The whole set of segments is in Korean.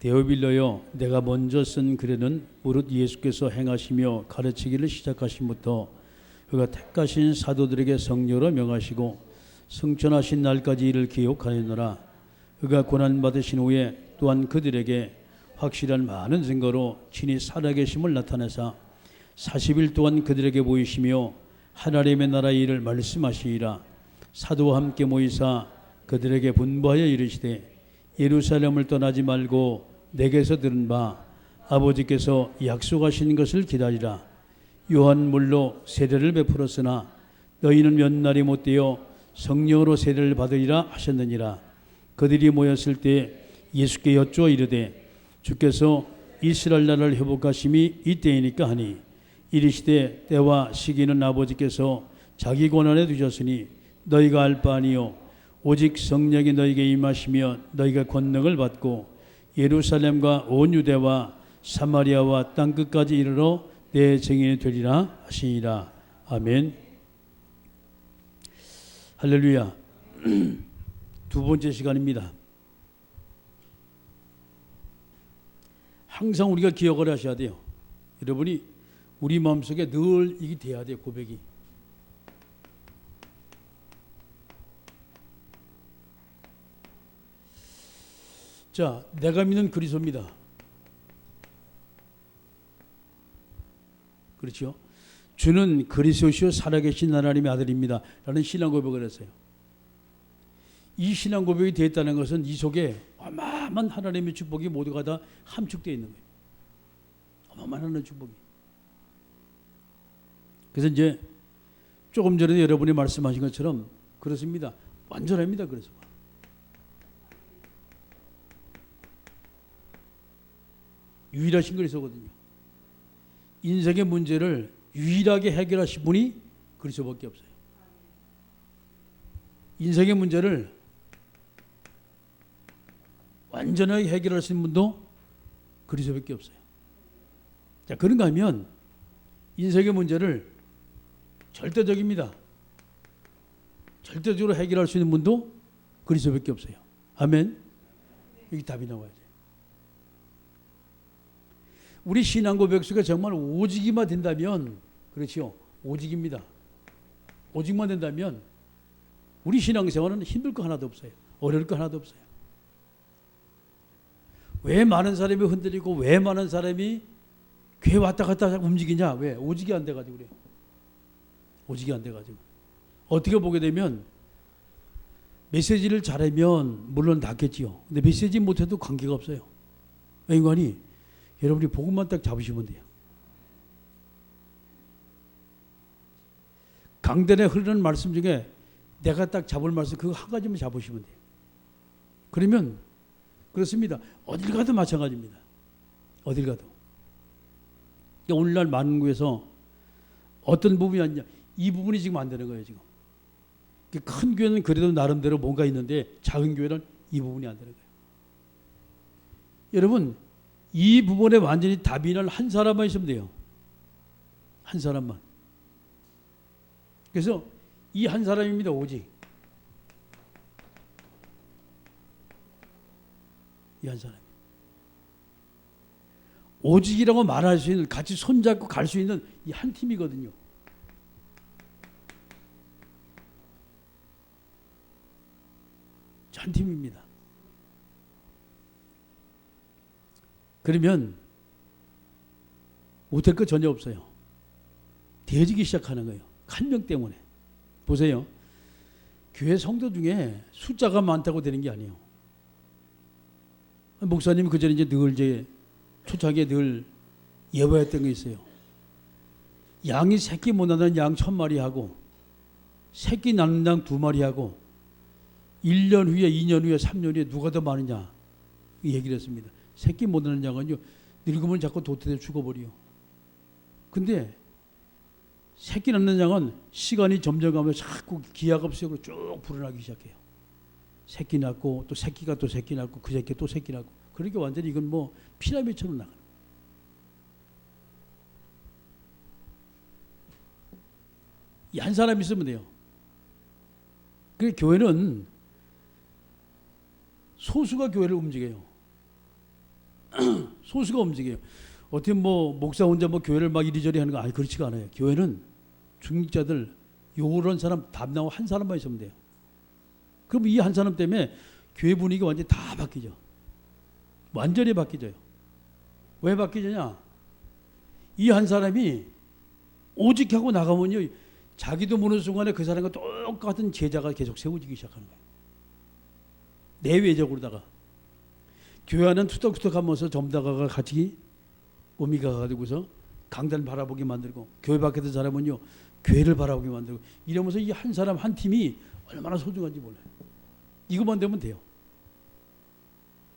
데오빌러여, 내가 먼저 쓴 글에는 무릇 예수께서 행하시며 가르치기를 시작하심부터 그가 택하신 사도들에게 성령으로 명하시고 승천하신 날까지 이를 기억하였노라. 그가 고난받으신 후에 또한 그들에게 확실한 많은 증거로 친히 살아계심을 나타내사 40일 동안 그들에게 보이시며 하나님의 나라의 일을 말씀하시니라. 사도와 함께 모이사 그들에게 분부하여 이르시되 예루살렘을 떠나지 말고 내게서 들은 바 아버지께서 약속하신 것을 기다리라. 요한 물로 세례를 베풀었으나 너희는 몇 날이 못되어 성령으로 세례를 받으리라 하셨느니라. 그들이 모였을 때 예수께 여쭈어 이르되 주께서 이스라엘 나라를 회복하심이 이때이니까 하니 이르시되 때와 시기는 아버지께서 자기 권한에 두셨으니 너희가 알 바 아니요 오직 성령이 너희에게 임하시며 너희가 권능을 받고 예루살렘과 온 유대와 사마리아와 땅끝까지 이르러 내 증인이 되리라 하시니라. 아멘. 할렐루야. 두 번째 시간입니다. 항상 우리가 기억을 하셔야 돼요. 여러분이 우리 마음속에 늘 이게 돼야 돼요. 고백이. 자, 내가 믿는 그리스도입니다. 그렇죠? 주는 그리스도시요 살아계신 하나님의 아들입니다. 라는 신앙 고백을 했어요. 이 신앙 고백이 되었다는 것은 이 속에 어마어마한 하나님의 축복이 모두가 다 함축되어 있는 거예요. 어마어마한 축복이. 그래서 이제 조금 전에 여러분이 말씀하신 것처럼 그렇습니다. 완전합니다. 그래서 유일하신 그리스도거든요. 인생의 문제를 유일하게 해결하신 분이 그리스도밖에 없어요. 인생의 문제를 완전하게 해결할 수 있는 분도 그리스도밖에 없어요. 자, 그런가 하면 인생의 문제를 절대적입니다. 절대적으로 해결할 수 있는 분도 그리스도밖에 없어요. 아멘. 여기 답이 나와야 돼요. 우리 신앙 고백 속에 정말 오직이만 된다면, 그렇죠? 오직입니다. 오직만 된다면 우리 신앙생활은 힘들 거 하나도 없어요. 어려울 거 하나도 없어요. 왜 많은 사람이 흔들리고 왜 많은 사람이 교회 왔다 갔다 움직이냐? 왜? 오직이 안 돼가지고 그래요. 오직이 안 돼가지고. 어떻게 보게 되면 메시지를 잘하면 물론 낫겠지요. 근데 메시지 못해도 관계가 없어요. 인간이 여러분이 복음만 딱 잡으시면 돼요. 강단에 흐르는 말씀 중에 내가 딱 잡을 말씀 그거 한 가지만 잡으시면 돼요. 그러면 그렇습니다. 어딜 가도 마찬가지입니다. 어딜 가도. 그러니까 오늘날 만국에서 어떤 부분이 아니냐. 이 부분이 지금 안 되는 거예요. 지금. 큰 교회는 그래도 나름대로 뭔가 있는데 작은 교회는 이 부분이 안 되는 거예요. 여러분 이 부분에 완전히 답이 날 한 사람만 있으면 돼요. 한 사람만. 그래서 이 한 사람입니다. 오직. 이 한 사람. 오직이라고 말할 수 있는, 같이 손잡고 갈 수 있는 이 한 팀이거든요. 한 팀입니다. 그러면 못할 거 전혀 없어요. 되어지기 시작하는 거예요. 한 명 때문에. 보세요. 교회 성도 중에 숫자가 많다고 되는 게 아니에요. 목사님이 그전에 이제 늘 이제 초창기에 늘 예보했던 게 있어요. 양이 새끼 못 낳는 양 1000마리 하고 새끼 낳는 양 2마리 하고 1년 후에 2년 후에 3년 후에 누가 더 많으냐 이 얘기를 했습니다. 새끼 못 낳는 양은요 늙으면 자꾸 도태돼 죽어버려. 근데 새끼 낳는 양은 시간이 점점 가면 자꾸 기약 없이 쭉 불어나기 시작해요. 새끼 낳고 또 새끼가 또 새끼 낳고 그 새끼 또 새끼 낳고 그러니까 완전히 이건 뭐 피라미드처럼 나가요. 이 한 사람 있으면 돼요. 그 교회는 소수가 교회를 움직여요. 소수가 움직여요. 어떻게 뭐 목사 혼자 뭐 교회를 막 이리저리 하는 거 아니 그렇지가 않아요. 교회는 중직자들 요런 사람 담당 한 사람만 있으면 돼요. 그럼 이 한 사람 때문에 교회 분위기가 완전히 다 바뀌죠. 완전히 바뀌져요. 왜 바뀌느냐? 이 한 사람이 오직 하고 나가면요, 자기도 모르는 순간에 그 사람과 똑같은 제자가 계속 세워지기 시작하는 거예요. 내외적으로다가 교회 안은 투덕투덕하면서 점다가가 같이 오미가 가지고서 강단 바라보게 만들고 교회 밖에서 사람은요 교회를 바라보게 만들고 이러면서 이 한 사람 한 팀이 얼마나 소중한지 몰라요. 이것만 되면 돼요.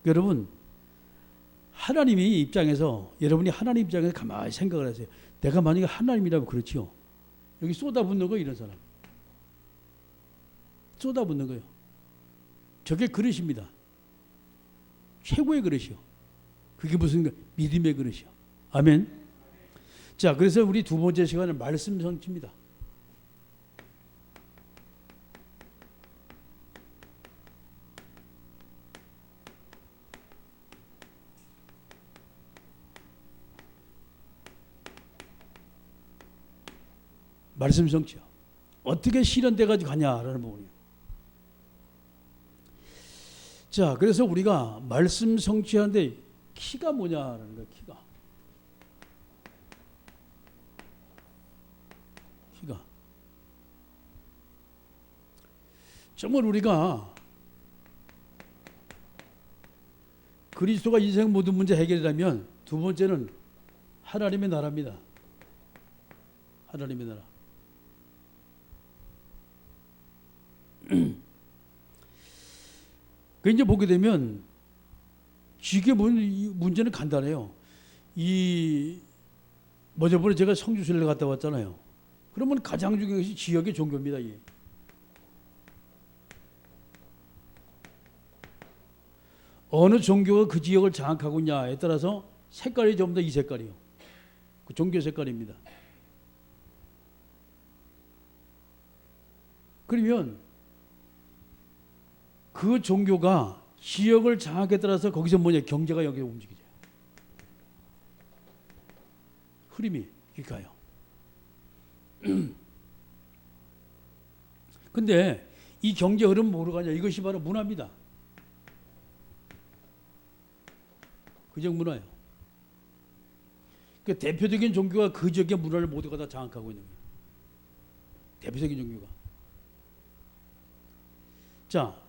여러분 하나님이 입장에서 여러분이 하나님 입장에서 가만히 생각을 하세요. 내가 만약에 하나님이라면 그렇지요. 여기 쏟아붓는 거 이런 사람 쏟아붓는 거예요. 저게 그릇입니다. 최고의 그릇이요. 그게 무슨 믿음의 그릇이요. 아멘. 자, 그래서 우리 두 번째 시간은 말씀 성취입니다. 말씀 성취요. 어떻게 실현돼 가지고 가냐라는 부분이에요. 자, 그래서 우리가 말씀 성취하는데 키가 뭐냐라는 거예요. 키가. 정말 우리가 그리스도가 인생 모든 문제 해결이라면 두 번째는 하나님의 나라입니다. 하나님의 나라. 그 이제 보게 되면 지게 문제는 간단해요. 저번에 제가 성주순례 갔다 왔잖아요. 그러면 가장 중요한 것이 지역의 종교입니다. 어느 종교가 그 지역을 장악하고 있냐에 따라서 색깔이 전부 다 이 색깔이요. 그 종교 색깔입니다. 그러면 그 종교가 지역을 장악에 따라서 거기서 경제가 여기서 움직이죠. 흐름이 이렇게 가요. 근데 이 경제 흐름 뭐로 가냐? 이것이 바로 문화입니다. 그적 문화예요. 그 대표적인 종교가 그 지역의 문화를 모두가 다 장악하고 있는 거예요. 대표적인 종교가. 자,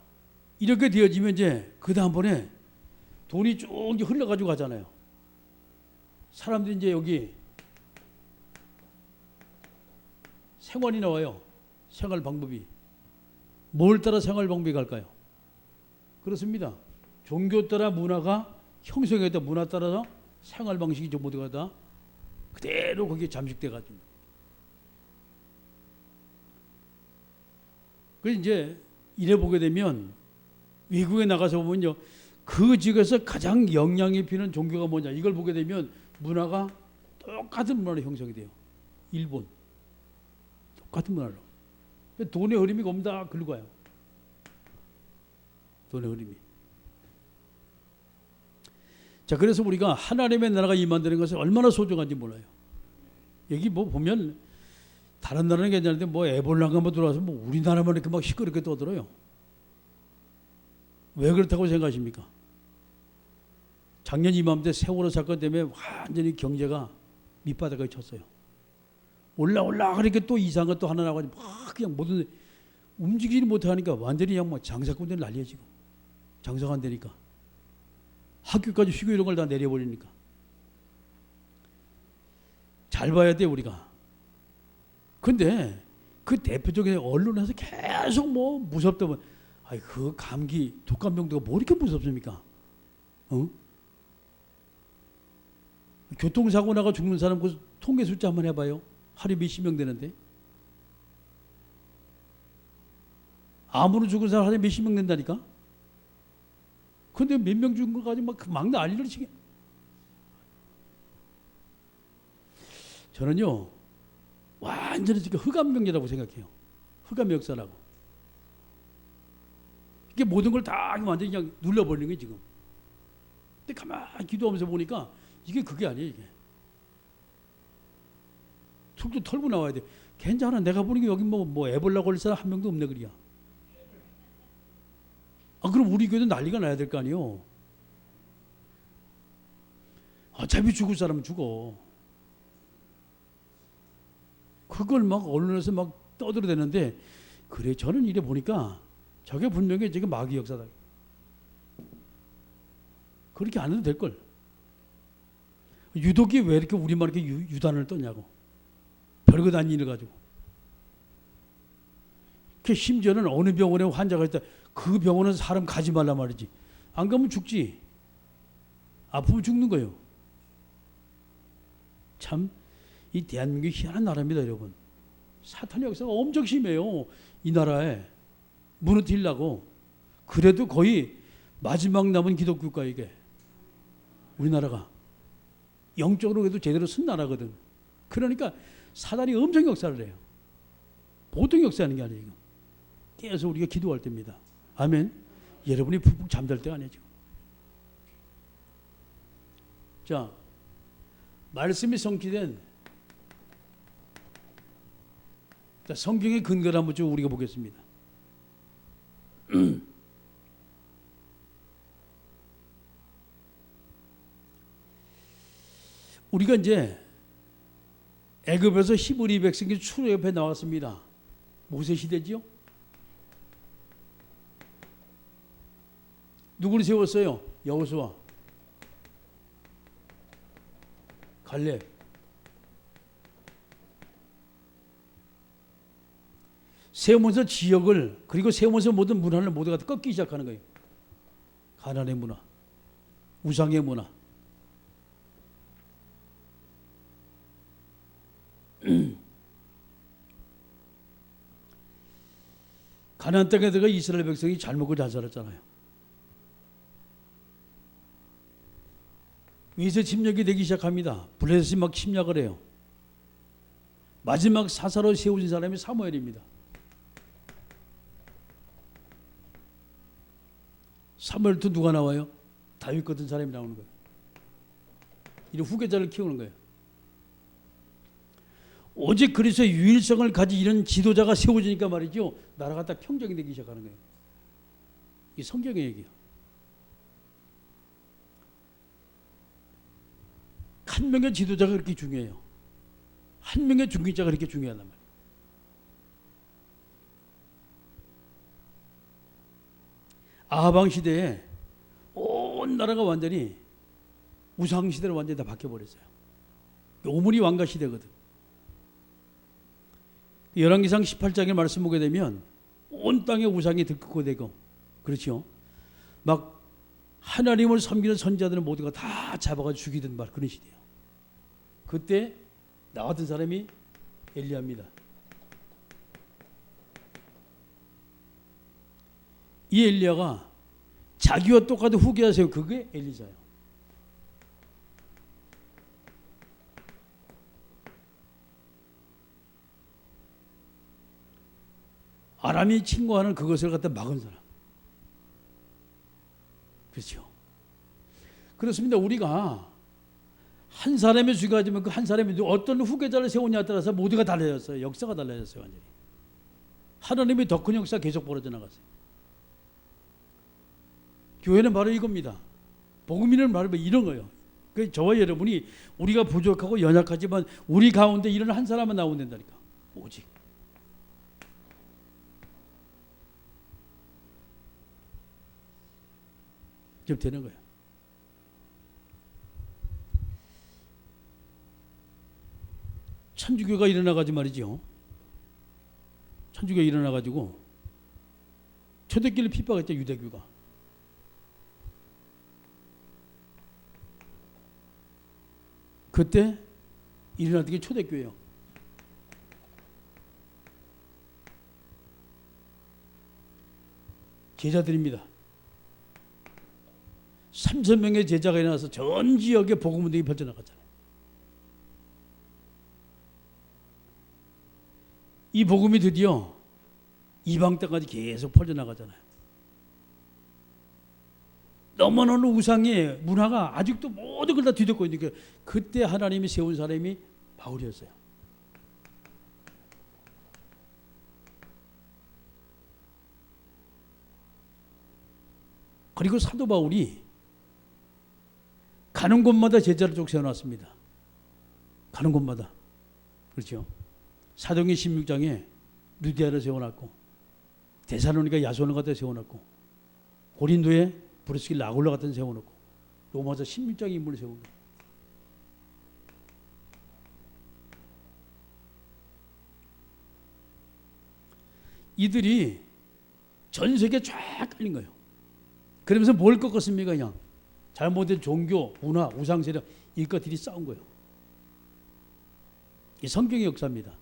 이렇게 되어지면 이제 그 다음번에 돈이 쭉 흘러가지고 가잖아요. 사람들이 이제 여기 생활이 나와요. 생활 방법이. 뭘 따라 생활 방법이 갈까요? 그렇습니다. 종교 따라 문화가 형성했다. 문화 따라서 생활 방식이 모두가 다 그대로 거기에 잠식돼 가지고. 그래서 이제 이래 보게 되면 외국에 나가서 보면요, 그 지역에서 가장 영향이 피는 종교가 뭐냐 이걸 보게 되면 문화가 똑같은 문화로 형성이 돼요. 일본 똑같은 문화로. 돈의 흐름이 거기 다 글로 가요. 돈의 흐름이. 자, 그래서 우리가 하나님의 나라가 임한다는 것은 얼마나 소중한지 몰라요. 여기 뭐 보면 다른 나라는 괜찮은데 뭐 에볼라가 뭐 들어와서 뭐 우리나라만 이렇게 막 시끄럽게 떠들어요. 왜 그렇다고 생각하십니까? 작년 이맘때 세월호 사건 때문에 완전히 경제가 밑바닥에 쳤어요. 올라 그렇게 또 이상한 거 또 하나 나가지고 막 그냥 모든 움직이지 못하니까 완전히 그냥 뭐 장사꾼들이 난리야 지금. 장사가 안 되니까. 학교까지 휴교 이런 걸 다 내려버리니까. 잘 봐야 돼 우리가. 근데 그 대표적인 언론에서 계속 뭐 무섭다면 아이 그 감기 독감병도가 뭐 이렇게 무섭습니까? 교통사고 나가 죽는 사람 그 통계 숫자 한번 해봐요. 하루에 몇십 명 되는데. 암으로 죽은 사람 하루에 몇십 명 된다니까. 근데 몇 명 죽은 거 가지고 막 난리를 치게. 저는요 완전히 지금 흑암병이라고 생각해요. 흑암 역사라고. 이게 모든 걸 다 완전히 그냥 눌러버리는 거예요 지금. 근데 근데 가만히 기도하면서 보니까 이게 그게 아니에요. 이게 툭툭 털고 나와야 돼. 괜찮아. 내가 보니까 여기 뭐 에볼라 걸릴 사람 한 명도 없네 그리야. 아 그럼 우리 교회도 난리가 나야 될 거 아니에요. 어차피 죽을 사람은 죽어. 그걸 막 언론에서 막 떠들어대는데 그래 저는 이래 보니까 저게 분명히 지금 마귀 역사다. 그렇게 안 해도 될 걸. 유독이 왜 이렇게 우리만 이렇게 유단을 떠냐고. 별것 아닌 일을 가지고. 그 심지어는 어느 병원에 환자가 있다. 그 병원은 사람 가지 말란 말이지. 안 가면 죽지. 아프면 죽는 거예요. 참 이 대한민국이 희한한 나라입니다, 여러분. 사탄의 역사가 엄청 심해요. 이 나라에 무너뜨리려고. 그래도 거의 마지막 남은 기독교가 이게 우리나라가 영적으로 해도 제대로 쓴 나라거든. 그러니까 사단이 엄청 역사를 해요. 보통 역사하는 게 아니에요. 계속 우리가 기도할 때입니다. 아멘. 여러분이 푹푹 잠잘 때가 아니죠. 자, 말씀이 성취된 성경의 근거를 한번 좀 우리가 보겠습니다. 우리가 이제 애굽에서 히브리 백성이 출애굽해 나왔습니다. 모세 시대지요. 누구를 세웠어요? 여호수아, 갈렙. 세우면서 지역을 그리고 세우면서 모든 문화를 모두가 꺾기 시작하는 거예요. 가나안의 문화, 우상의 문화. 가나안 땅에 들어가 이스라엘 백성이 잘 먹고 잘 살았잖아요. 위에서 침략이 되기 시작합니다. 블레셋이 막 침략을 해요. 마지막 사사로 세우신 사람이 사무엘입니다. 사무엘도 누가 나와요? 다윗 같은 사람이 나오는 거예요. 이런 후계자를 키우는 거예요. 오직 그리스도의 유일성을 가진 이런 지도자가 세워지니까 말이죠. 나라가 딱 평정이 되기 시작하는 거예요. 이게 성경의 얘기예요. 한 명의 지도자가 그렇게 중요해요. 한 명의 중기자가 그렇게 중요하단 말이에요. 아하방 시대에 온 나라가 완전히 우상 시대로 완전히 다 바뀌어버렸어요. 오므리 왕가 시대거든. 열왕기상 18장의 말씀 보게 되면 온 땅에 우상이 들끓고 되고 그렇죠. 막 하나님을 섬기는 선지자들은 모두가 다 잡아가지고 죽이던 말 그런 시대예요. 그때 나왔던 사람이 엘리야입니다. 이 엘리야가 자기와 똑같은 후계자세요. 그게 엘리사예요. 아람이 침공하는 그것을 갖다 막은 사람. 그렇죠. 그렇습니다. 우리가 한 사람의 주가 지면 그 한 사람이 어떤 후계자를 세우냐에 따라서 모두가 달라졌어요. 역사가 달라졌어요. 완전히. 하나님이 더 큰 역사가 계속 벌어져 나갔어요. 교회는 바로 이겁니다. 복음인은 바로 이런 거예요. 그 저와 여러분이 우리가 부족하고 연약하지만 우리 가운데 이런 한 사람은 나오면 된다니까. 오직. 좀 되는 거예요. 천주교가 일어나가지고 말이죠. 천주교가 일어나가지고 초대교를 핍박했죠. 유대교가. 그때 일어났던 게 초대교회예요. 제자들입니다. 3,000명의 제자가 일어나서 전 지역에 복음 운동이 펼쳐나갔잖아요. 이 복음이 드디어 이방 땅까지 계속 퍼져나가잖아요. 너무나 우상의 문화가 아직도 모든 걸 다 뒤덮고 있는 게 그때 하나님이 세운 사람이 바울이었어요. 그리고 사도 바울이 가는 곳마다 제자를 쭉 세워놨습니다. 가는 곳마다. 그렇죠. 사도행전 16장에 누디아를 세워놨고, 데살로니가 야손을 갖다 세워놨고, 고린도에 브리스길라 아굴라 같은 데 세워놓고, 로마서 16장에 인물을 세우고. 이들이 전 세계에 쫙 깔린 거예요. 그러면서 뭘 꺾었습니까? 그냥 잘못된 종교, 문화, 우상세력 이것들이 싸운 거예요. 이 성경의 역사입니다.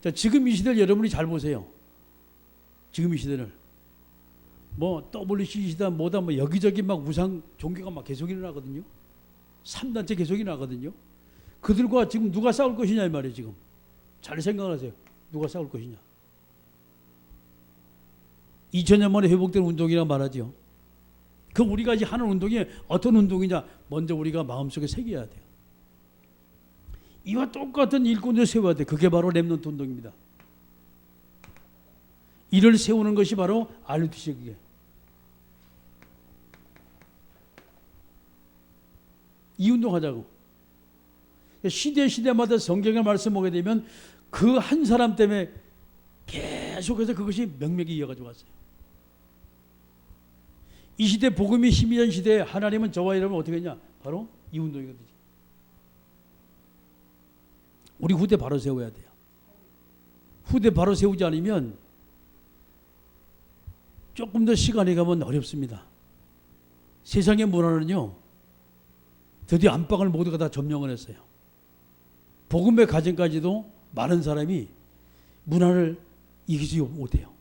자, 지금 이 시대를 여러분이 잘 보세요. 지금 이 시대를 뭐 WCC다 뭐다 뭐 여기저기 막 우상 종교가 막 계속 일어나거든요. 3단체 계속 일어나거든요. 그들과 지금 누가 싸울 것이냐 이 말이에요. 지금 잘 생각하세요. 누가 싸울 것이냐. 2000년 만에 회복된 운동이라 말하죠. 그 우리가 이제 하는 운동이 어떤 운동이냐 먼저 우리가 마음속에 새겨야 돼요. 이와 똑같은 일꾼을 세워야 돼. 그게 바로 렘넌트 운동입니다. 이를 세우는 것이 바로 RUTC예요. 그게. 이 운동하자고. 시대마다 성경의 말씀 보게 되면 그 한 사람 때문에 계속해서 그것이 명맥이 이어가지고 왔어요. 이 시대 복음이 희미한 시대에 하나님은 저와 여러분 어떻게 했냐? 바로 이 운동이거든요. 우리 후대 바로 세워야 돼요. 후대 바로 세우지 않으면 조금 더 시간이 가면 어렵습니다. 세상의 문화는요, 드디어 안방을 모두가 다 점령을 했어요. 복음의 가정까지도 많은 사람이 문화를 이기지 못해요.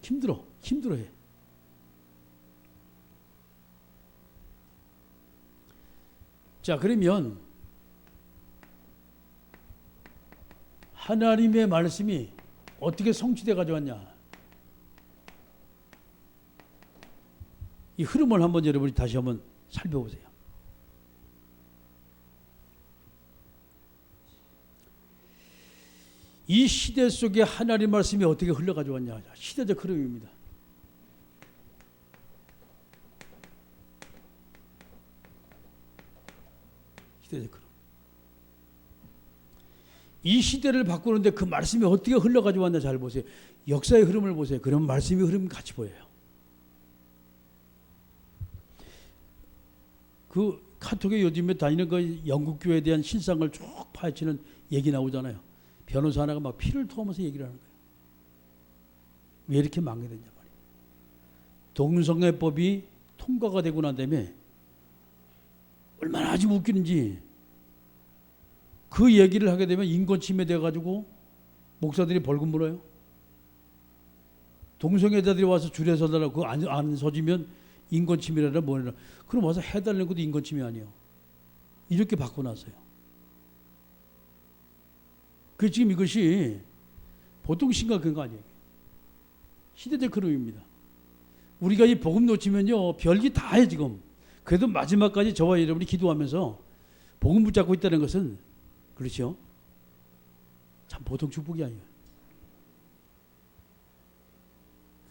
힘들어해. 자, 그러면 하나님의 말씀이 어떻게 성취돼 가져왔냐? 이 흐름을 한번 여러분이 다시 한번 살펴보세요. 이 시대 속에 하나님의 말씀이 어떻게 흘러가져왔냐? 시대적 흐름입니다. 시대적 흐름. 이 시대를 바꾸는데 그 말씀이 어떻게 흘러가지고 왔나 잘 보세요. 역사의 흐름을 보세요. 그럼 말씀의 흐름이 같이 보여요. 그 카톡에 요즘에 다니는 그 영국교회에 대한 신상을 쭉 파헤치는 얘기 나오잖아요. 변호사 하나가 막 피를 토하면서 얘기를 하는 거예요. 왜 이렇게 망하게 됐냐 말이에요. 동성애법이 통과가 되고 난 다음에 얼마나 아주 웃기는지 그 얘기를 하게 되면 인권 침해돼 가지고 목사들이 벌금 물어요. 동성애자들이 와서 줄에 서달라고 그거 안 서지면 인권 침해라 뭐라. 그럼 와서 해달라는 것도 인권 침해 아니에요. 이렇게 바꿔놨어요. 그 지금 이것이 보통 심각한 거 아니에요. 시대적 흐름입니다. 우리가 이 복음 놓치면요 별게 다 해 지금. 그래도 마지막까지 저와 여러분이 기도하면서 복음 붙잡고 있다는 것은 그렇죠. 참 보통 축복이 아니에요.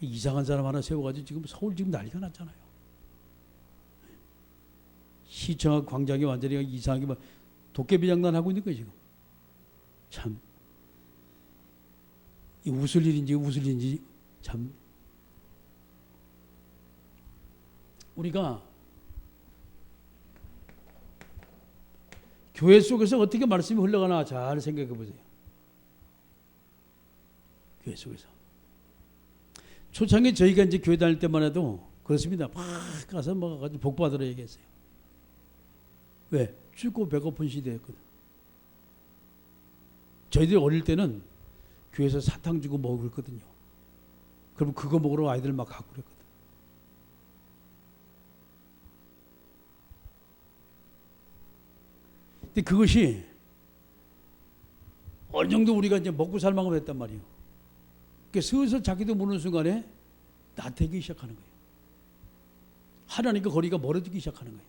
이상한 사람 하나 세워가지고 지금 서울 지금 난리가 났잖아요. 시청 앞 광장이 완전히 이상하게 막 도깨비 장난하고 있는 거예요 지금. 참 이 웃을 일인지 참 우리가 교회 속에서 어떻게 말씀이 흘러가나 잘 생각해 보세요. 교회 속에서 초창에 저희가 이제 교회 다닐 때만 해도 그렇습니다. 막 가서 뭐 가지고 복 받으러 얘기했어요. 왜? 춥고 배고픈 시대였거든. 저희들 어릴 때는 교회에서 사탕 주고 먹었거든요. 그럼 그거 먹으러 아이들 막 가고 그랬거든. 근데 그것이 어느 정도 우리가 이제 먹고 살 만큼 했단 말이에요. 그러니까 슬슬 자기도 모르는 순간에 나태해지기 시작하는 거예요. 하나님과 거리가 멀어지기 시작하는 거예요.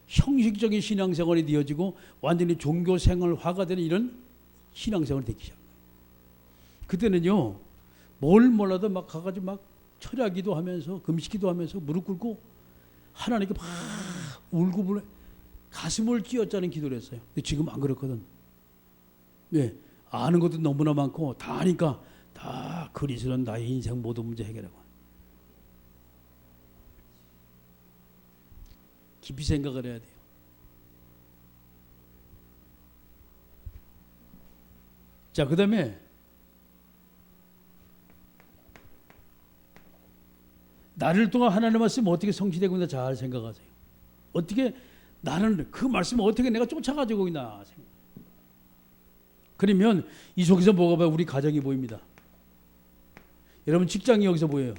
형식적인 신앙생활이 되어지고 완전히 종교생활화가 되는 이런 신앙생활이 되기 시작해요. 그때는요, 뭘 몰라도 막 가가지고 막 철야기도 하면서 금식기도 하면서 무릎 꿇고 하나님께 막 울고 불 가슴을 찧어짜는 기도를 했어요. 근데 지금 안 그렇거든. 네, 아는 것도 너무나 많고 다 아니까 다 그리스도는 나의 인생 모든 문제 해결하고. 깊이 생각을 해야 돼요. 자, 그 다음에 나를 통한 하나님의 말씀이 어떻게 성취되고 있나 잘 생각하세요. 어떻게 나는 그 말씀을 어떻게 내가 쫓아가지고 있나 생각. 그러면 이 속에서 뭐가 봐요? 우리 가정이 보입니다. 여러분 직장이 여기서 보여요.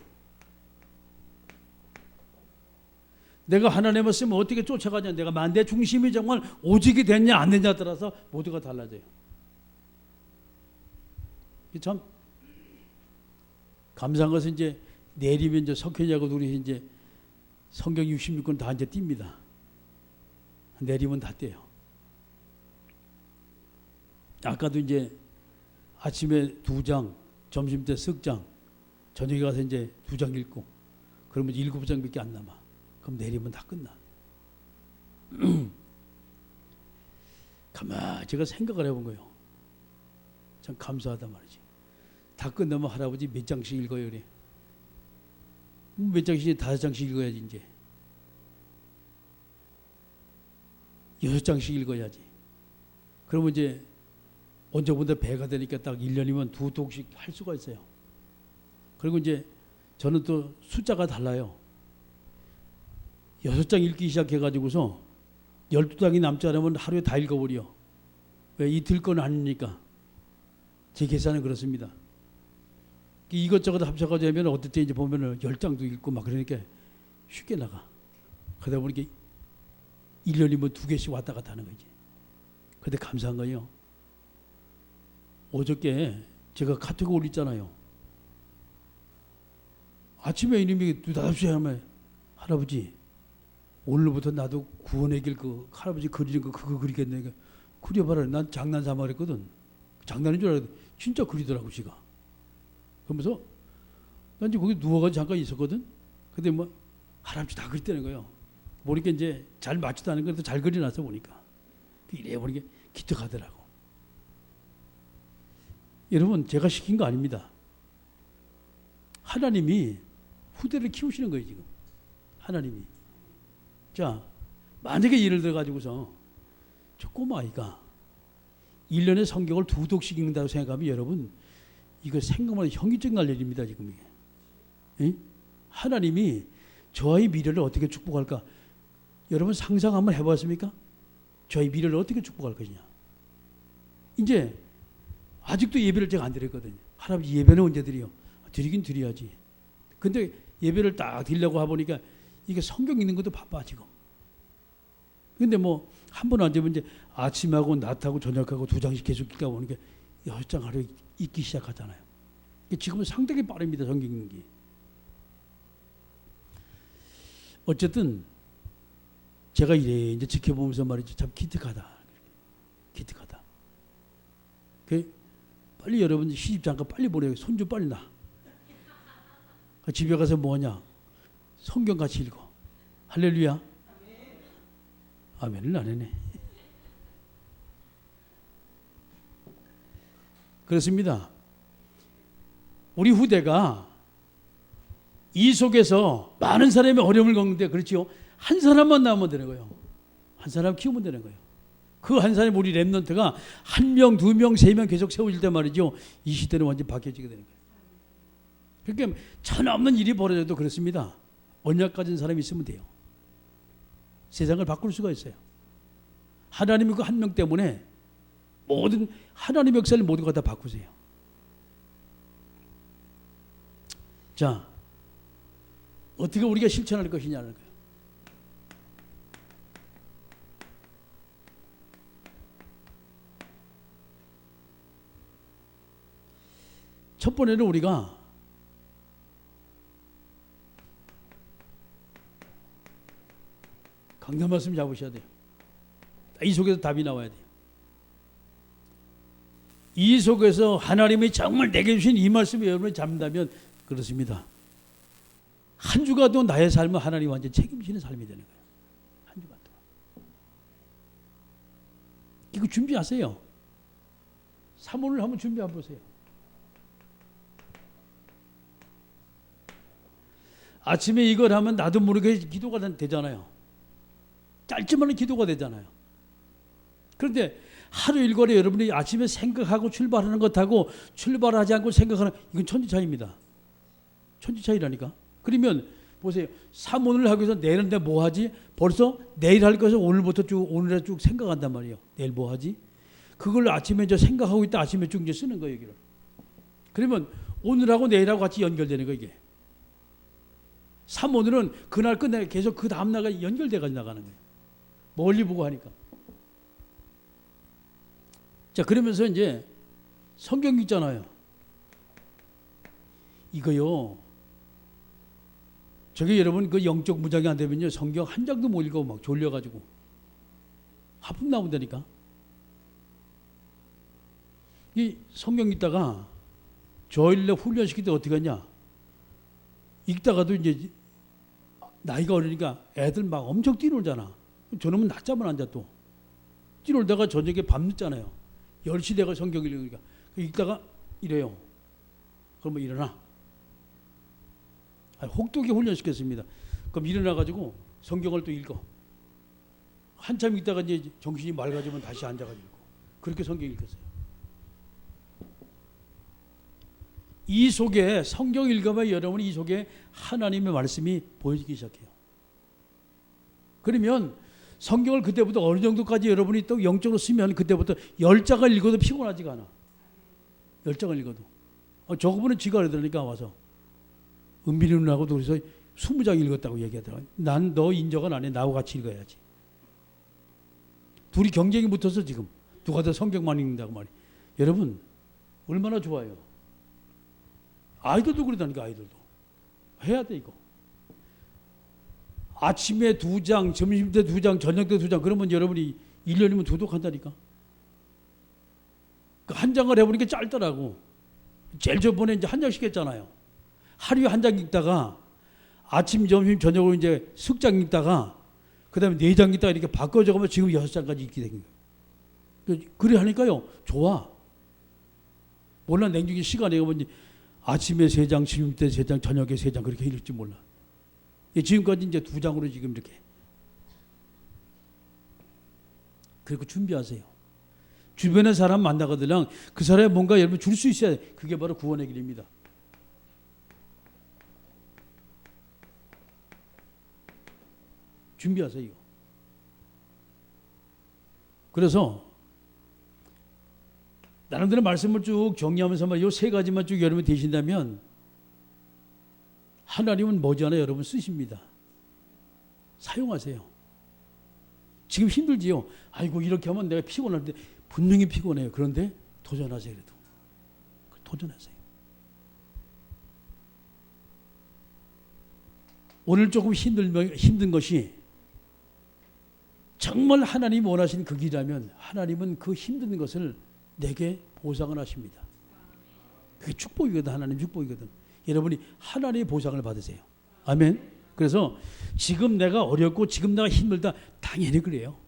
내가 하나님의 말씀을 어떻게 쫓아가냐, 내가 내 중심이 정말 오직이 됐냐 안 됐냐에 따라서 모두가 달라져요. 참 감사한 것은 이제 내리면 이제 석현이하고 우리 이제 성경 66권 다 이제 띱니다. 내리면 다 떼요. 아까도 이제 아침에 2장, 점심 때 석 장, 저녁에 가서 이제 2장 읽고, 그러면 7장밖에 안 남아. 그럼 내리면 다 끝나. 가만히 제가 생각을 해본 거예요. 참 감사하단 말이지. 다 끝나면 할아버지 몇 장씩 읽어요, 그래. 몇 장씩, 5장씩 읽어야지, 이제. 6장씩 읽어야지. 그러면 이제 언제보다 배가 되니까 딱 1년이면 2독씩 할 수가 있어요. 그리고 이제 저는 또 숫자가 달라요. 6장 읽기 시작해가지고서 12장이 남지 않으면 하루에 다 읽어버려. 왜? 이틀 건 아니니까. 제 계산은 그렇습니다. 이것저것 합쳐가지고 하면 어떨 때 이제 보면은 10장도 읽고 막 그러니까 쉽게 나가. 그러다 보니까 1년이면 2개씩 왔다 갔다 하는 거지. 근데 감사한 거예요. 어저께 제가 카톡에 올렸잖아요. 아침에 이놈이 5시에 하면 할아버지 오늘부터 나도 구원의 길 그 할아버지 그리는 거 그거 그리겠네. 그려봐라. 난 장난 삼아 그랬거든. 장난인 줄 알았는데 진짜 그리더라고 지가. 그러면서 난 이제 거기 누워가지고 잠깐 있었거든. 근데 뭐 할아버지 다 그렸다는 거예요. 보니까 이제 잘 맞지도 않은 건데 잘 그려놨어 보니까. 이래 보니까 기특하더라고. 여러분 제가 시킨 거 아닙니다. 하나님이 후대를 키우시는 거예요 지금. 하나님이. 자, 만약에 예를 들어 가지고서 저 꼬마아이가 1년에 성경을 2독씩 읽는다고 생각하면 여러분 이거 생각만 해도 현기증 날 일입니다 지금 이게. 에? 하나님이 저 아이 미래를 어떻게 축복할까? 여러분 상상 한번 해봤습니까? 저 아이 미래를 어떻게 축복할 것이냐? 이제 아직도 예배를 제가 안 드렸거든요. 할아버지 예배는 언제 드려? 드리긴 드려야지. 근데 예배를 딱 드리려고 해보니까 이게 성경 읽는 것도 바빠 지금. 근데 뭐 한 번 앉으면 이제 아침하고 낮하고 저녁하고 2장씩 계속 읽다 보니까 6장 하루에 읽기 시작하잖아요. 지금은 상당히 빠릅니다 성경 읽는 게. 어쨌든 제가 이래 이제 지켜보면서 말이죠. 참 기특하다. 기특하다. 빨리 여러분 시집 잠깐 빨리 보내요. 손주 빨리 나. 집에 가서 뭐하냐? 성경 같이 읽어. 할렐루야. 아멘을 안 했네. 그렇습니다. 우리 후대가 이 속에서 많은 사람이 어려움을 겪는데 그렇지요. 한 사람만 나오면 되는 거예요. 한 사람 키우면 되는 거예요. 그 한 사람이 우리 랩런트가 1명, 2명, 3명 계속 세워질 때 말이죠. 이 시대는 완전히 바뀌어지게 되는 거예요. 그러니까 천없는 일이 벌어져도 그렇습니다. 언약 가진 사람이 있으면 돼요. 세상을 바꿀 수가 있어요. 하나님의 그 한 명 때문에 모든 하나님의 역사를 모두가 다 바꾸세요. 자, 어떻게 우리가 실천할 것이냐는 거예요. 첫 번째는 우리가 강단 말씀 잡으셔야 돼요. 이 속에서 답이 나와야 돼요. 이 속에서 하나님이 정말 내게 주신 이 말씀을 여러분이 잡는다면 그렇습니다. 한 주가도 나의 삶을 하나님 완전히 책임지는 삶이 되는 거예요. 한 주가 동안. 이거 준비하세요. 3월을 한번 준비 한번 보세요. 아침에 이걸 하면 나도 모르게 기도가 되잖아요. 짧지만은 기도가 되잖아요. 그런데 하루 일과를 여러분이 아침에 생각하고 출발하는 것하고 출발하지 않고 생각하는, 이건 천지차이입니다. 천지차이라니까. 그러면 보세요. 3오늘 하기 위해서 내일은 내가 뭐 하지? 벌써 내일 할 것을 오늘부터 쭉, 오늘에 쭉 생각한단 말이에요. 내일 뭐 하지? 그걸 아침에 이제 생각하고 있다 아침에 쭉 이제 쓰는 거예요, 여기를. 그러면 오늘하고 내일하고 같이 연결되는 거예요, 이게. 3오늘은 그날 끝내 계속 그 다음날과 연결돼서 나가는 거예요. 멀리 보고 하니까. 자, 그러면서 이제 성경 있잖아요. 이거요. 저게 여러분 그 영적 무장이 안 되면요. 성경 한 장도 못 읽어 막 졸려가지고. 하품 나온다니까. 이 성경 읽다가 저일로 훈련시킬 때 어떻게 하냐. 읽다가도 이제 나이가 어리니까 애들 막 엄청 뛰놀잖아. 저놈은 낮잠을 안 자 또. 뛰놀다가 저녁에 밤 늦잖아요. 10시 내가 성경 읽으니까. 읽다가 이래요. 그러면 일어나. 혹독히 훈련시켰습니다. 그럼 일어나가지고 성경을 또 읽어. 한참 읽다가 이제 정신이 맑아지면 다시 앉아가지고 읽고. 그렇게 성경 읽었어요. 이 속에 성경 읽으면 여러분이 이 속에 하나님의 말씀이 보여지기 시작해요. 그러면 성경을 그때부터 어느 정도까지 여러분이 또 영적으로 쓰면 그때부터 10장을 읽어도 피곤하지가 않아. 10장을 읽어도. 저거분은 지가 그러더라니까 와서. 은빈이 누나하고 둘이서 20장 읽었다고 얘기하더라고요. 난 너 인정은 안 해. 나하고 같이 읽어야지. 둘이 경쟁이 붙어서 지금 누가 더 성경만 읽는다고 말이에요. 여러분 얼마나 좋아요. 아이들도 그러다니까. 아이들도. 해야 돼 이거. 아침에 2장, 점심때 2장, 저녁 때 2장. 그러면 여러분이 1년이면 두둑한다니까. 그 한 장을 해보니까 짧더라고. 제일 저번에 이제 한 장씩 했잖아요. 하루에 한 장 읽다가 아침, 점심, 저녁으로 이제 숙장 읽다가 그 다음에 4장 읽다가 이렇게 바꿔줘가면 지금 6장까지 읽게 된 거예요. 그래 하니까요. 좋아. 몰라 냉중에 시간에 가면 아침에 3장, 점심 때 3장, 저녁에 3장 그렇게 읽을지 몰라. 지금까지 이제 2장으로 지금 이렇게. 그리고 준비하세요. 주변에 사람 만나거든요. 그 사람이 뭔가 여러분 줄 수 있어야 돼. 그게 바로 구원의 길입니다. 준비하세요. 이거. 그래서 나름대로 말씀을 쭉 정리하면서 이 3가지만 쭉 여러분 되신다면 하나님은 머지않아 여러분 쓰십니다. 사용하세요. 지금 힘들지요. 아이고 이렇게 하면 내가 피곤할 때 분명히 피곤해요. 그런데 도전하세요. 그래도 도전하세요. 오늘 조금 힘든 것이 정말 하나님이 원하신 그 길이라면 하나님은 그 힘든 것을 내게 보상을 하십니다. 그게 축복이거든. 하나님 축복이거든. 여러분이 하나님의 보상을 받으세요. 아멘. 그래서 지금 내가 어렵고 지금 내가 힘들다. 당연히 그래요.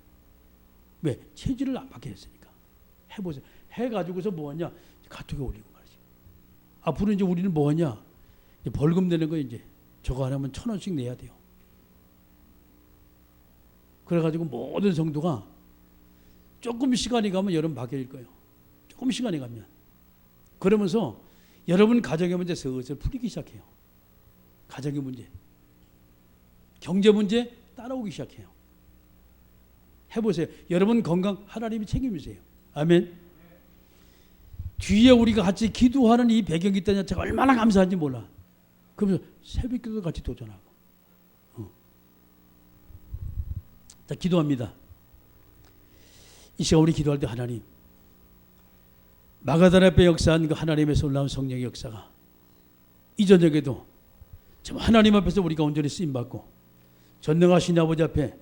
왜? 체질을 안 받게 했으니까. 해보세요. 해가지고서 뭐하냐? 카톡에 올리고 말이죠. 앞으로 이제 우리는 뭐하냐? 이제 벌금 내는 거 이제 저거 하나면 1,000원씩 내야 돼요. 그래가지고 모든 성도가 조금 시간이 가면 여러분 바뀔 거예요. 조금 시간이 가면. 그러면서 여러분 가정의 문제 슬슬 풀리기 시작해요. 가정의 문제. 경제 문제 따라오기 시작해요. 해보세요. 여러분 건강 하나님이 책임지세요. 아멘. 뒤에 우리가 같이 기도하는 이 배경이 있다는 자체가 얼마나 감사한지 몰라. 그러면서 새벽기도 같이 도전하고. 자, 기도합니다. 이 시간 우리 기도할 때 하나님, 마가다나 배 역사한 그 하나님에서 올라온 성령의 역사가 이 저녁에도 참 하나님 앞에서 우리가 온전히 쓰임받고 전능하신 아버지 앞에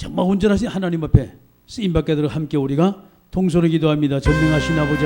정말 온전하신 하나님 앞에 쓰임받게 되도록 함께 우리가 통솔히 기도합니다. 전능하신 아버지